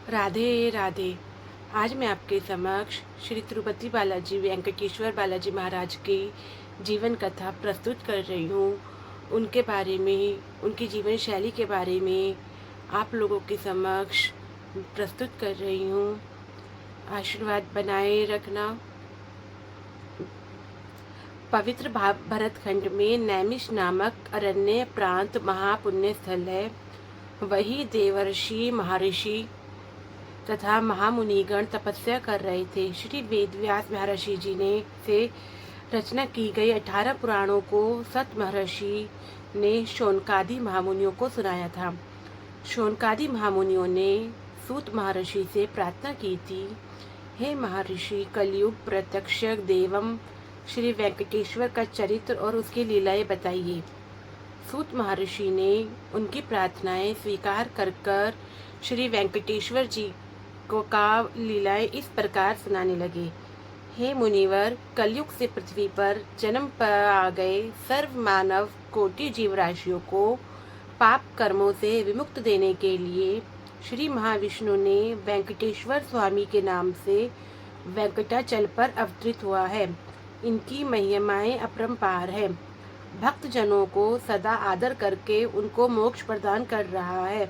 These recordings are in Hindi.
राधे राधे। आज मैं आपके समक्ष श्री तिरुपति बालाजी वेंकटेश्वर बालाजी महाराज की जीवन कथा प्रस्तुत कर रही हूँ। उनके बारे में, उनकी जीवन शैली के बारे में आप लोगों के समक्ष प्रस्तुत कर रही हूँ। आशीर्वाद बनाए रखना। पवित्र भरतखंड में नैमिष नामक अरण्य प्रांत महापुण्य स्थल है। वही देवर्षि महर्षि तथा महामुनिगण तपस्या कर रहे थे। श्री वेदव्यास महर्षि जी ने से रचना की गई 18 पुराणों को सत महर्षि ने शौनकादि महामुनियों को सुनाया था। शौनकादि महामुनियों ने सूत महर्षि से प्रार्थना की थी, हे महर्षि, कलयुग प्रत्यक्ष देवम श्री वेंकटेश्वर का चरित्र और उसकी लीलाएं बताइए। सूत महर्षि ने उनकी प्रार्थनाएं स्वीकार कर श्री वेंकटेश्वर जी को का लीलाएं इस प्रकार सुनाने लगे। हे मुनिवर, कलयुग से पृथ्वी पर जन्म पर आ गए सर्व मानव कोटि जीव राशियों को पाप कर्मों से विमुक्त देने के लिए श्री महाविष्णु ने वेंकटेश्वर स्वामी के नाम से वेंकटाचल पर अवतरित हुआ है। इनकी महिमाएं अपरंपार है। भक्त जनों को सदा आदर करके उनको मोक्ष प्रदान कर रहा है।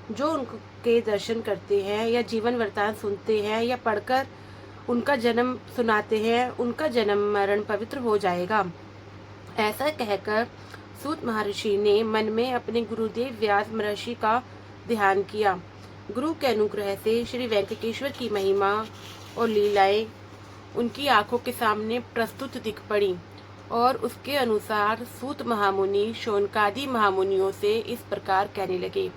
जो उनके दर्शन करते हैं या जीवन वृत्तांत सुनते हैं या पढ़कर उनका जन्म सुनाते हैं, उनका जन्म मरण पवित्र हो जाएगा। ऐसा कहकर सूत महर्षि ने मन में अपने गुरुदेव व्यास महर्षि का ध्यान किया। गुरु के अनुग्रह से श्री वेंकटेश्वर की महिमा और लीलाएं उनकी आंखों के सामने प्रस्तुत दिख पड़ी और उसके अनुसार सूत महामुनि शौनकादि महामुनियों से इस प्रकार कहने लगे।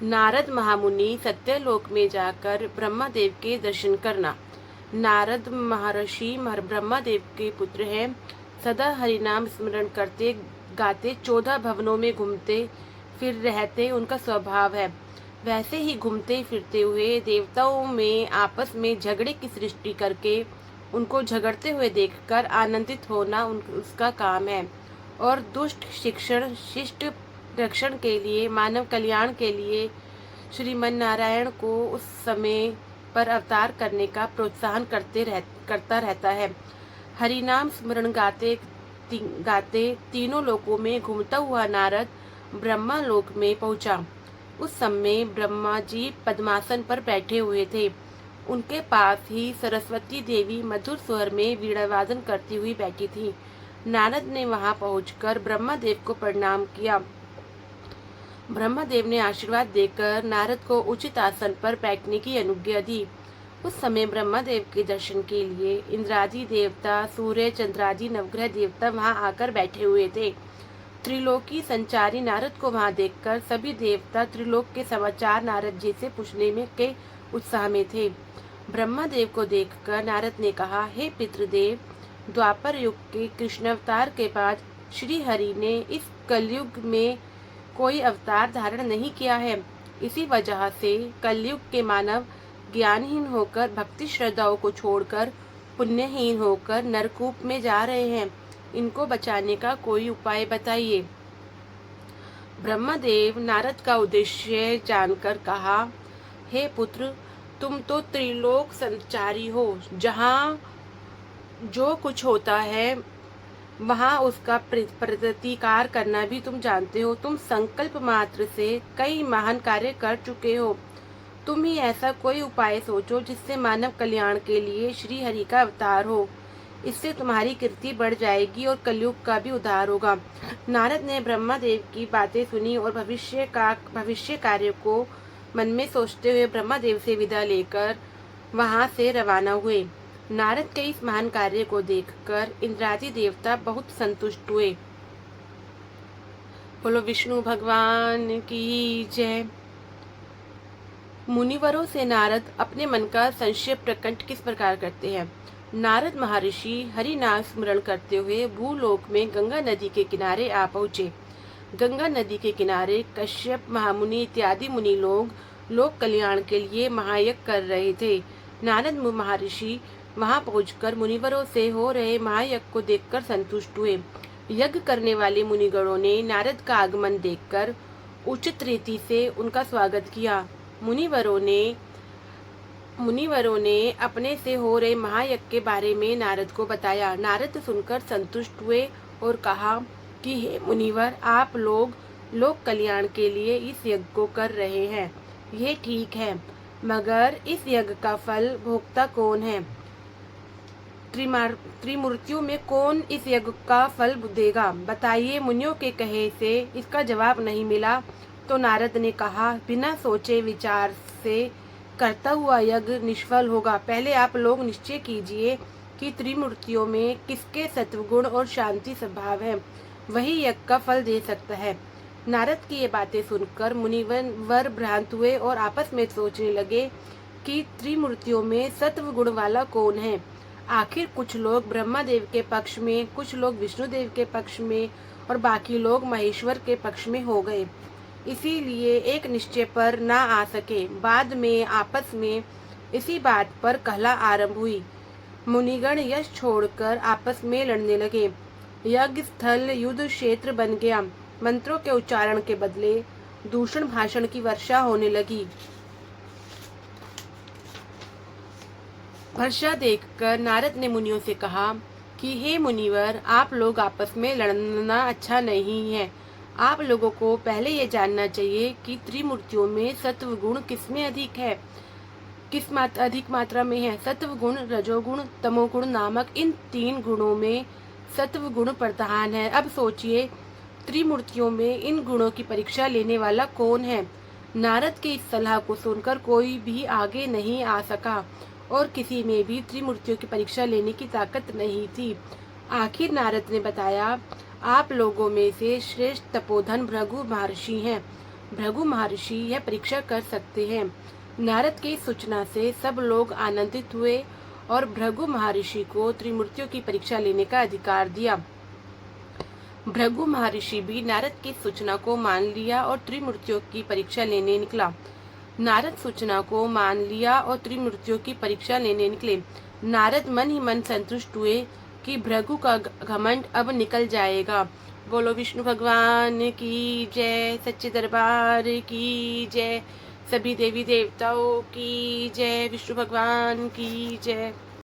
नारद महामुनि सत्यलोक में जाकर ब्रह्मादेव के दर्शन करना। नारद महर्षि ब्रह्मादेव के पुत्र हैं। सदा हरिनाम स्मरण करते गाते 14 भवनों में घूमते फिर रहते उनका स्वभाव है। वैसे ही घूमते फिरते हुए देवताओं में आपस में झगड़े की सृष्टि करके उनको झगड़ते हुए देखकर आनंदित होना उसका काम है। और दुष्ट शिक्षण शिष्ट रक्षण के लिए, मानव कल्याण के लिए श्रीमन नारायण को उस समय पर अवतार करने का प्रोत्साहन करता रहता है। हरिनाम स्मरण गाते तीनों लोकों में घूमता हुआ नारद ब्रह्मा लोक में पहुंचा। उस समय ब्रह्मा जी पद्मासन पर बैठे हुए थे। उनके पास ही सरस्वती देवी मधुर स्वर में वीणावादन करती हुई बैठी थी। नारद ने वहां पहुंचकर ब्रह्मादेव को प्रणाम किया। ब्रह्मदेव ने आशीर्वाद देकर नारद को उचित आसन पर बैठने की अनुज्ञा दी। उस समय ब्रह्मदेव के दर्शन के लिए इंद्रादि देवता, सूर्य, चंद्रादि नवग्रह देवता वहां आकर बैठे हुए थे। त्रिलोकी संचारी नारद को वहां देखकर सभी देवता त्रिलोक के समाचार नारद जी से पूछने में के उत्साह में थे। ब्रह्मदेव को देखकर नारद ने कहा, हे पितृदेव, द्वापर युग के कृष्णावतार के बाद श्री हरि ने इस कलयुग में कोई अवतार धारण नहीं किया है। इसी वजह से कलयुग के मानव ज्ञानहीन होकर, भक्ति श्रद्धाओं को छोड़कर, पुण्यहीन होकर नरकूप में जा रहे हैं। इनको बचाने का कोई उपाय बताइए। ब्रह्मदेव नारद का उद्देश्य जानकर कहा, हे पुत्र, तुम तो त्रिलोक संचारी हो। जहाँ जो कुछ होता है वहाँ उसका प्रतिकार करना भी तुम जानते हो। तुम संकल्प मात्र से कई महान कार्य कर चुके हो। तुम ही ऐसा कोई उपाय सोचो जिससे मानव कल्याण के लिए श्री हरि का अवतार हो। इससे तुम्हारी कीर्ति बढ़ जाएगी और कलयुग का भी उद्धार होगा। नारद ने ब्रह्मादेव की बातें सुनी और भविष्य कार्य को मन में सोचते हुए ब्रह्मादेव से विदा लेकर वहां से रवाना हुए। नारद के इस महान कार्य को देखकर इंद्रादि देवता बहुत संतुष्ट हुए। बोलो विष्णु भगवान की जय। मुनिवरों से नारद अपने मन का संशय प्रकट किस प्रकार करते हैं। नारद महर्षि हरि नाम स्मरण करते हुए भूलोक में गंगा नदी के किनारे आ पहुँचे। गंगा नदी के किनारे कश्यप महामुनि इत्यादि मुनि लोक कल्याण के लिए महायज्ञ कर रहे थे। नारद महर्षि वहां पहुंचकर मुनिवरों से हो रहे महायज्ञ को देखकर संतुष्ट हुए। यज्ञ करने वाले मुनिगणों ने नारद का आगमन देखकर उचित रीति से उनका स्वागत किया। मुनिवरों ने मुनिवरों ने अपने से हो रहे महायज्ञ के बारे में नारद को बताया। नारद सुनकर संतुष्ट हुए और कहा कि हे मुनिवर, आप लोक कल्याण के लिए इस यज्ञ को कर रहे हैं, यह ठीक है, मगर इस यज्ञ का फल भोक्ता कौन है? त्रिमूर्तियों में कौन इस यज्ञ का फल देगा? बताइए। मुनियों के कहे से इसका जवाब नहीं मिला तो नारद ने कहा, बिना सोचे विचार से करता हुआ यज्ञ निष्फल होगा। पहले आप लोग निश्चय कीजिए कि त्रिमूर्तियों में किसके सत्वगुण और शांति स्वभाव है, वही यज्ञ का फल दे सकता है। नारद की ये बातें सुनकर मुनिवर भ्रांत हुए और आपस में सोचने लगे कि त्रिमूर्तियों में सत्व गुण वाला कौन है। आखिर कुछ लोग ब्रह्मादेव के पक्ष में, कुछ लोग विष्णुदेव के पक्ष में और बाकी लोग महेश्वर के पक्ष में हो गए। इसीलिए एक निश्चय पर ना आ सके। बाद में आपस में इसी बात पर कहला आरंभ हुई। मुनिगण यश छोड़कर आपस में लड़ने लगे। यज्ञ स्थल युद्ध क्षेत्र बन गया। मंत्रों के उच्चारण के बदले दूषण भाषण की वर्षा होने लगी। वर्षा देखकर नारद ने मुनियों से कहा कि हे मुनिवर, आप लोग आपस में लड़ना अच्छा नहीं है। आप लोगों को पहले ये जानना चाहिए कि त्रिमूर्तियों में सत्व गुण किसमें अधिक है, अधिक मात्रा में है। सत्व गुण, रजोगुण, तमोगुण नामक इन 3 गुणों में सत्व गुण प्रधान है। अब सोचिए, त्रिमूर्तियों में इन गुणों की परीक्षा लेने वाला कौन है? नारद की इस सलाह को सुनकर कोई भी आगे नहीं आ सका और किसी में भी त्रिमूर्तियों की परीक्षा लेने की ताकत नहीं थी। आखिर नारद ने बताया, आप लोगों में से श्रेष्ठ तपोधन भृगु महर्षि हैं। भृगु महर्षि यह परीक्षा कर सकते हैं। नारद की सूचना से सब लोग आनंदित हुए और भृगु महर्षि को त्रिमूर्तियों की परीक्षा लेने का अधिकार दिया। भृगु महर्षि भी नारद की सूचना को मान लिया और त्रिमूर्तियों की परीक्षा लेने निकला। नारद सूचना को मान लिया और त्रिमूर्तियों की परीक्षा लेने निकले। नारद मन ही मन संतुष्ट हुए कि भृगु का घमंड अब निकल जाएगा। बोलो विष्णु भगवान की जय, सच्चे दरबार की जय, सभी देवी देवताओं की जय, विष्णु भगवान की जय।